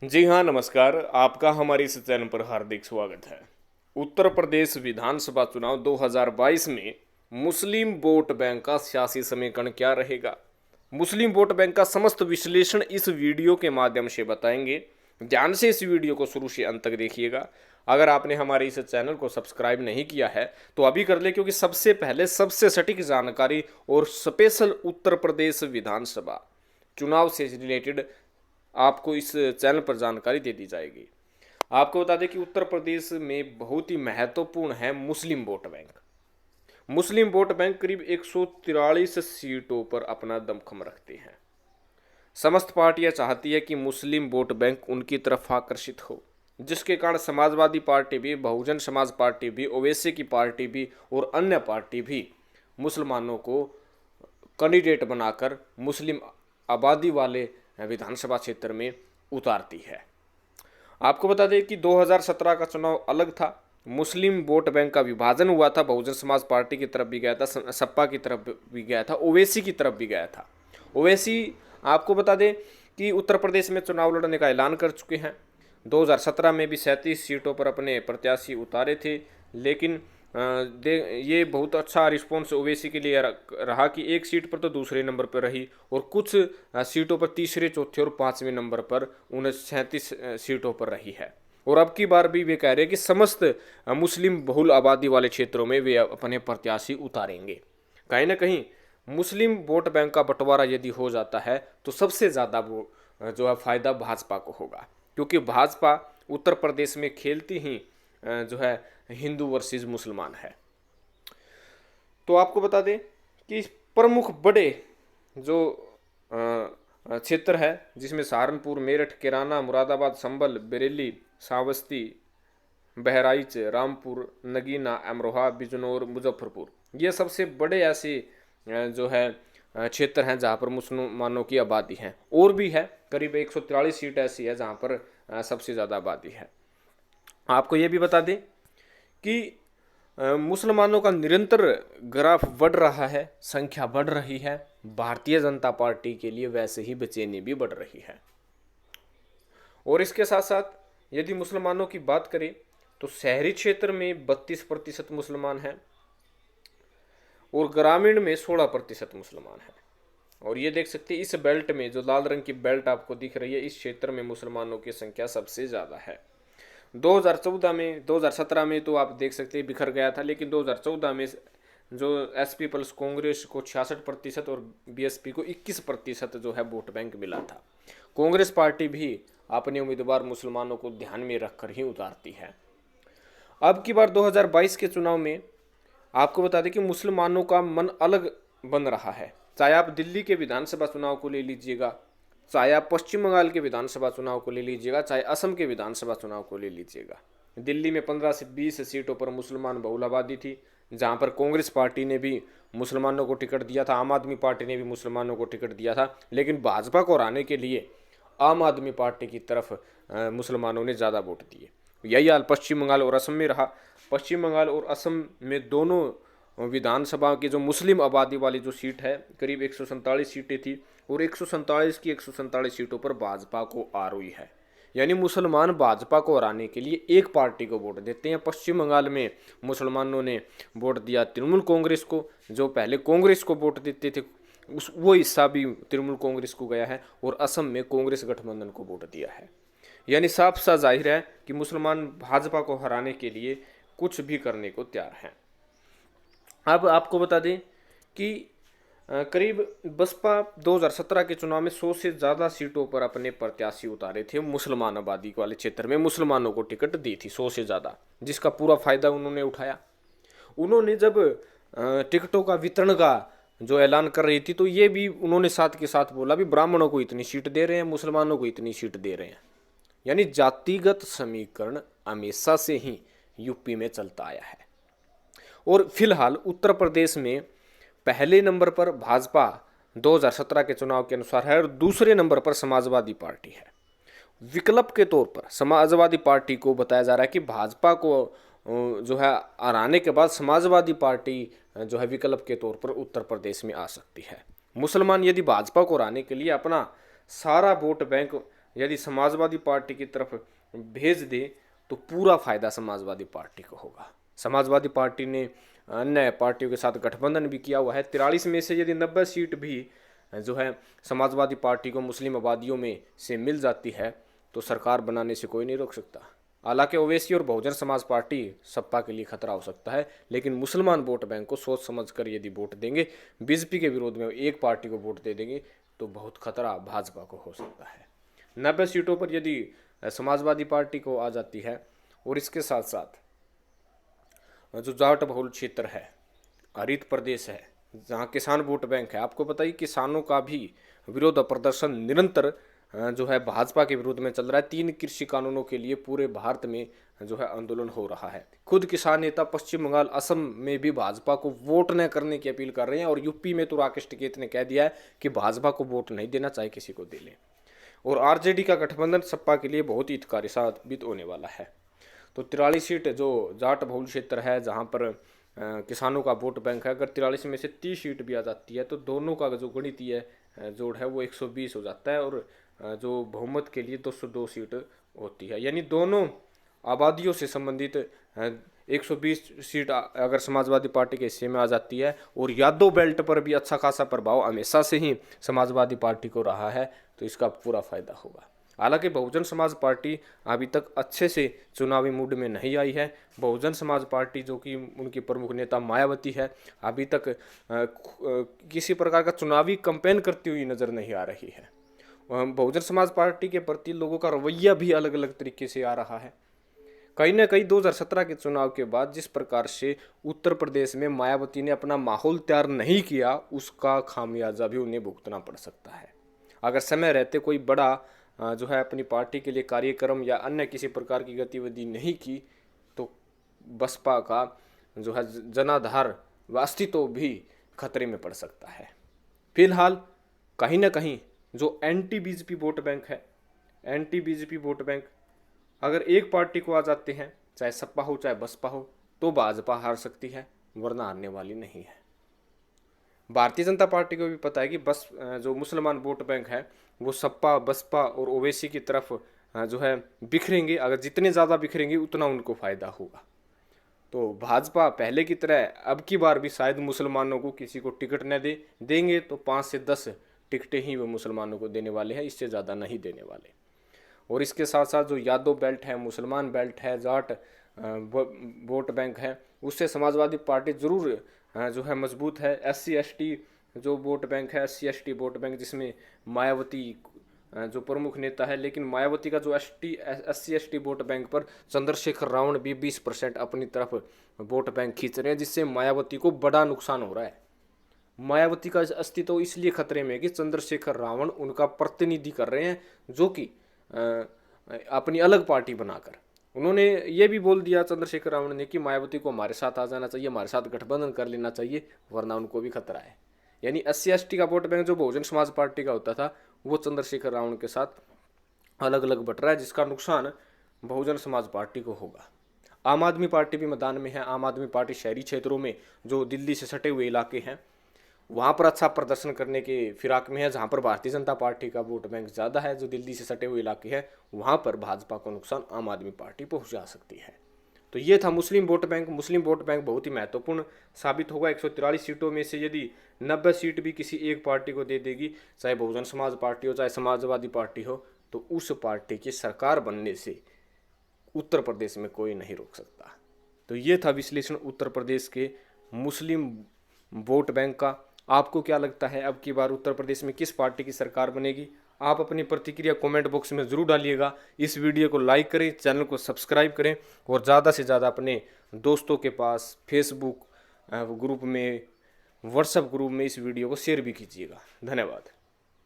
जी हाँ, नमस्कार। आपका हमारे इस चैनल पर हार्दिक स्वागत है। उत्तर प्रदेश विधानसभा चुनाव 2022 में मुस्लिम वोट बैंक का सियासी समीकरण क्या रहेगा? मुस्लिम वोट बैंक का समस्त विश्लेषण इस वीडियो के माध्यम से बताएंगे। ध्यान से इस वीडियो को शुरू से अंत तक देखिएगा। अगर आपने हमारे इस चैनल को सब्सक्राइब नहीं किया है तो अभी कर ले, क्योंकि सबसे पहले सबसे सटीक जानकारी और स्पेशल उत्तर प्रदेश विधानसभा चुनाव से रिलेटेड आपको इस चैनल पर जानकारी दे दी जाएगी। आपको बता दें कि उत्तर प्रदेश में बहुत ही महत्वपूर्ण है मुस्लिम वोट बैंक। मुस्लिम वोट बैंक करीब 143 सीटों पर अपना दमखम रखते हैं। समस्त पार्टियां चाहती है कि मुस्लिम वोट बैंक उनकी तरफ आकर्षित हो, जिसके कारण समाजवादी पार्टी भी, बहुजन समाज पार्टी भी, ओवैसी की पार्टी भी और अन्य पार्टी भी मुसलमानों को कैंडिडेट बनाकर मुस्लिम आबादी वाले विधानसभा क्षेत्र में उतारती है। आपको बता दें कि 2017 का चुनाव अलग था। मुस्लिम वोट बैंक का विभाजन हुआ था, बहुजन समाज पार्टी की तरफ भी गया था, सपा की तरफ भी गया था, ओवैसी की तरफ भी गया था। ओवैसी आपको बता दें कि उत्तर प्रदेश में चुनाव लड़ने का ऐलान कर चुके हैं। 2017 में भी 37 सीटों पर अपने प्रत्याशी उतारे थे, लेकिन ये बहुत अच्छा रिस्पॉन्स ओवैसी के लिए रहा कि एक सीट पर तो दूसरे नंबर पर रही और कुछ सीटों पर तीसरे, चौथे और पांचवें नंबर पर 37 सीटों पर रही है। और अब की बार भी वे कह रहे हैं कि समस्त मुस्लिम बहुल आबादी वाले क्षेत्रों में वे अपने प्रत्याशी उतारेंगे। कहीं ना कहीं मुस्लिम वोट बैंक का बंटवारा यदि हो जाता है तो सबसे ज़्यादा वो जो है फायदा भाजपा को होगा, क्योंकि भाजपा उत्तर प्रदेश में खेलती ही जो है हिंदू वर्सेस मुसलमान है। तो आपको बता दें कि प्रमुख बड़े जो क्षेत्र है, जिसमें सहारनपुर, मेरठ, कैराना, मुरादाबाद, संभल, बरेली, श्रावस्ती, बहराइच, रामपुर, नगीना, अमरोहा, बिजनौर, मुजफ्फरपुर, ये सबसे बड़े ऐसे जो है क्षेत्र हैं जहाँ पर मुसलमानों की आबादी है। और भी है, करीब 143 सीट ऐसी है जहाँ पर सबसे ज़्यादा आबादी है। आपको ये भी बता दें कि मुसलमानों का निरंतर ग्राफ बढ़ रहा है, संख्या बढ़ रही है। भारतीय जनता पार्टी के लिए वैसे ही बेचैनी भी बढ़ रही है। और इसके साथ साथ यदि मुसलमानों की बात करें तो शहरी क्षेत्र में 32% मुसलमान हैं और ग्रामीण में 16% मुसलमान हैं। और ये देख सकते हैं इस बेल्ट में, जो लाल रंग की बेल्ट आपको दिख रही है, इस क्षेत्र में मुसलमानों की संख्या सबसे ज़्यादा है। 2014 में, 2017 में तो आप देख सकते हैं बिखर गया था, लेकिन 2014 में जो एसपी प्लस कांग्रेस को 66% और बीएसपी को 21% जो है वोट बैंक मिला था। कांग्रेस पार्टी भी अपने उम्मीदवार मुसलमानों को ध्यान में रखकर ही उतारती है। अब की बार 2022 के चुनाव में आपको बता दें कि मुसलमानों का मन अलग बन रहा है। चाहे आप दिल्ली के विधानसभा चुनाव को ले लीजिएगा, चाहे आप पश्चिम बंगाल के विधानसभा चुनाव को ले लीजिएगा, चाहे असम के विधानसभा चुनाव को ले लीजिएगा। दिल्ली में 15 से 20 सीटों पर मुसलमान बहुल आबादी थी, जहां पर कांग्रेस पार्टी ने भी मुसलमानों को टिकट दिया था, आम आदमी पार्टी ने भी मुसलमानों को टिकट दिया था, लेकिन भाजपा को हराने के लिए आम आदमी पार्टी की तरफ मुसलमानों ने ज़्यादा वोट दिए। यही हाल पश्चिम बंगाल और असम में रहा। पश्चिम बंगाल और असम में दोनों विधानसभा की जो मुस्लिम आबादी वाली जो सीट है, करीब 147 सीटें थी और 147 की 147 सीटों पर भाजपा को आ रही है। यानी मुसलमान भाजपा को हराने के लिए एक पार्टी को वोट देते हैं। पश्चिम बंगाल में मुसलमानों ने वोट दिया तृणमूल कांग्रेस को, जो पहले कांग्रेस को वोट देते थे वो हिस्सा भी तृणमूल कांग्रेस को गया है, और असम में कांग्रेस गठबंधन को वोट दिया है। यानी साफ साफ जाहिर है कि मुसलमान भाजपा को हराने के लिए कुछ भी करने को तैयार हैं। अब आपको बता दें कि करीब बसपा 2017 के चुनाव में 100 से ज़्यादा सीटों पर अपने प्रत्याशी उतारे थे। मुसलमान आबादी वाले क्षेत्र में मुसलमानों को टिकट दी थी 100 से ज़्यादा, जिसका पूरा फायदा उन्होंने उठाया। उन्होंने जब टिकटों का वितरण का जो ऐलान कर रही थी तो ये भी उन्होंने साथ के साथ बोला भी ब्राह्मणों को इतनी सीट दे रहे हैं, मुसलमानों को इतनी सीट दे रहे हैं। यानी जातिगत समीकरण हमेशा से ही यूपी में चलता आया है। और फिलहाल उत्तर प्रदेश में पहले नंबर पर भाजपा 2017 के चुनाव के अनुसार है और दूसरे नंबर पर समाजवादी पार्टी है। विकल्प के तौर पर समाजवादी पार्टी को बताया जा रहा है कि भाजपा को जो है हराने के बाद समाजवादी पार्टी जो है विकल्प के तौर पर उत्तर प्रदेश में आ सकती है। मुसलमान यदि भाजपा को हराने के लिए अपना सारा वोट बैंक यदि समाजवादी पार्टी की तरफ भेज दे तो पूरा फायदा समाजवादी पार्टी को होगा। समाजवादी पार्टी ने अन्य पार्टियों के साथ गठबंधन भी किया हुआ है। 43 में से यदि 90 सीट भी जो है समाजवादी पार्टी को मुस्लिम आबादियों में से मिल जाती है तो सरकार बनाने से कोई नहीं रोक सकता। हालांकि ओवैसी और बहुजन समाज पार्टी सपा के लिए खतरा हो सकता है, लेकिन मुसलमान वोट बैंक को सोच समझ कर यदि वोट देंगे, बीजेपी के विरोध में एक पार्टी को वोट दे देंगे तो बहुत खतरा भाजपा को हो सकता है। 90 सीटों पर यदि समाजवादी पार्टी को आ जाती है और इसके साथ साथ जो जाट बहुल क्षेत्र है, हरित प्रदेश है, जहाँ किसान वोट बैंक है, आपको बताइए किसानों का भी विरोध प्रदर्शन निरंतर जो है भाजपा के विरोध में चल रहा है। 3 कृषि कानूनों के लिए पूरे भारत में जो है आंदोलन हो रहा है। खुद किसान नेता पश्चिम बंगाल, असम में भी भाजपा को वोट न करने की अपील कर रहे हैं और यूपी में तो राकेश टिकैत ने कह दिया है कि भाजपा को वोट नहीं देना, चाहे किसी को दे ले। और आरजेडी का गठबंधन सपा के लिए बहुत ही हितकारी साबित होने वाला है। तो 43 सीट जो जाट बहुल क्षेत्र है, जहाँ पर किसानों का वोट बैंक है, अगर 43 में से 30 सीट भी आ जाती है तो दोनों का जो गणितीय जोड़ है वो 120 हो जाता है और जो बहुमत के लिए 202 सीट होती है। यानी दोनों आबादियों से संबंधित 120 सीट अगर समाजवादी पार्टी के हिस्से में आ जाती है और यादव बेल्ट पर भी अच्छा खासा प्रभाव हमेशा से ही समाजवादी पार्टी को रहा है तो इसका पूरा फायदा होगा। हालांकि बहुजन समाज पार्टी अभी तक अच्छे से चुनावी मूड में नहीं आई है। बहुजन समाज पार्टी जो कि उनकी प्रमुख नेता मायावती है, अभी तक किसी प्रकार का चुनावी कैंपेन करती हुई नजर नहीं आ रही है। बहुजन समाज पार्टी के प्रति लोगों का रवैया भी अलग अलग तरीके से आ रहा है। कहीं ना कहीं 2017 के चुनाव के बाद जिस प्रकार से उत्तर प्रदेश में मायावती ने अपना माहौल तैयार नहीं किया, उसका खामियाजा भी उन्हें भुगतना पड़ सकता है। अगर समय रहते कोई बड़ा जो है अपनी पार्टी के लिए कार्यक्रम या अन्य किसी प्रकार की गतिविधि नहीं की तो बसपा का जो है जनाधार व अस्तित्व भी खतरे में पड़ सकता है। फिलहाल कहीं ना कहीं जो एंटी बीजेपी वोट बैंक है, एंटी बीजेपी वोट बैंक अगर एक पार्टी को आ जाते हैं, चाहे सपा हो चाहे बसपा हो, तो भाजपा हार सकती है, वरना हारने वाली नहीं है। भारतीय जनता पार्टी को भी पता है कि बस जो मुसलमान वोट बैंक है वो सपा, बसपा और ओवैसी की तरफ जो है बिखरेंगे। अगर जितने ज़्यादा बिखरेंगे उतना उनको फायदा होगा। तो भाजपा पहले की तरह अब की बार भी शायद मुसलमानों को किसी को टिकट न देंगे तो 5 से 10 टिकटें ही वो मुसलमानों को देने वाले हैं, इससे ज़्यादा नहीं देने वाले। और इसके साथ साथ जो यादव बेल्ट है, मुसलमान बेल्ट है, जाट वोट बैंक है, उससे समाजवादी पार्टी जरूर जो है मजबूत है। SC/ST जो वोट बैंक है, SC/ST वोट बैंक, जिसमें मायावती जो प्रमुख नेता है, लेकिन मायावती का जो SC/ST वोट बैंक पर चंद्रशेखर रावण भी 20% अपनी तरफ वोट बैंक खींच रहे हैं, जिससे मायावती को बड़ा नुकसान हो रहा है। मायावती का अस्तित्व इसलिए खतरे में है कि चंद्रशेखर रावण उनका प्रतिनिधि कर रहे हैं, जो कि अपनी अलग पार्टी बनाकर। उन्होंने ये भी बोल दिया चंद्रशेखर रावण ने कि मायावती को हमारे साथ आ जाना चाहिए, हमारे साथ गठबंधन कर लेना चाहिए, वरना उनको भी खतरा है। यानी SC/ST का वोट बैंक जो बहुजन समाज पार्टी का होता था वो चंद्रशेखर रावण के साथ अलग अलग बट रहा है, जिसका नुकसान बहुजन समाज पार्टी को होगा। आम आदमी पार्टी भी मैदान में है। आम आदमी पार्टी शहरी क्षेत्रों में जो दिल्ली से सटे हुए इलाके हैं वहाँ पर अच्छा प्रदर्शन करने के फिराक में है। जहाँ पर भारतीय जनता पार्टी का वोट बैंक ज़्यादा है, जो दिल्ली से सटे हुए इलाके हैं, वहाँ पर भाजपा को नुकसान आम आदमी पार्टी पहुँचा सकती है। तो ये था मुस्लिम वोट बैंक। मुस्लिम वोट बैंक बहुत ही महत्वपूर्ण साबित होगा। 143 सीटों में से यदि 90 सीट भी किसी एक पार्टी को दे देगी, चाहे बहुजन समाज पार्टी हो चाहे समाजवादी पार्टी हो, तो उस पार्टी की सरकार बनने से उत्तर प्रदेश में कोई नहीं रोक सकता। तो ये था विश्लेषण उत्तर प्रदेश के मुस्लिम वोट बैंक का। आपको क्या लगता है अब की बार उत्तर प्रदेश में किस पार्टी की सरकार बनेगी? आप अपनी प्रतिक्रिया कमेंट बॉक्स में ज़रूर डालिएगा। इस वीडियो को लाइक करें, चैनल को सब्सक्राइब करें और ज़्यादा से ज़्यादा अपने दोस्तों के पास फेसबुक ग्रुप में, व्हाट्सएप ग्रुप में इस वीडियो को शेयर भी कीजिएगा। धन्यवाद।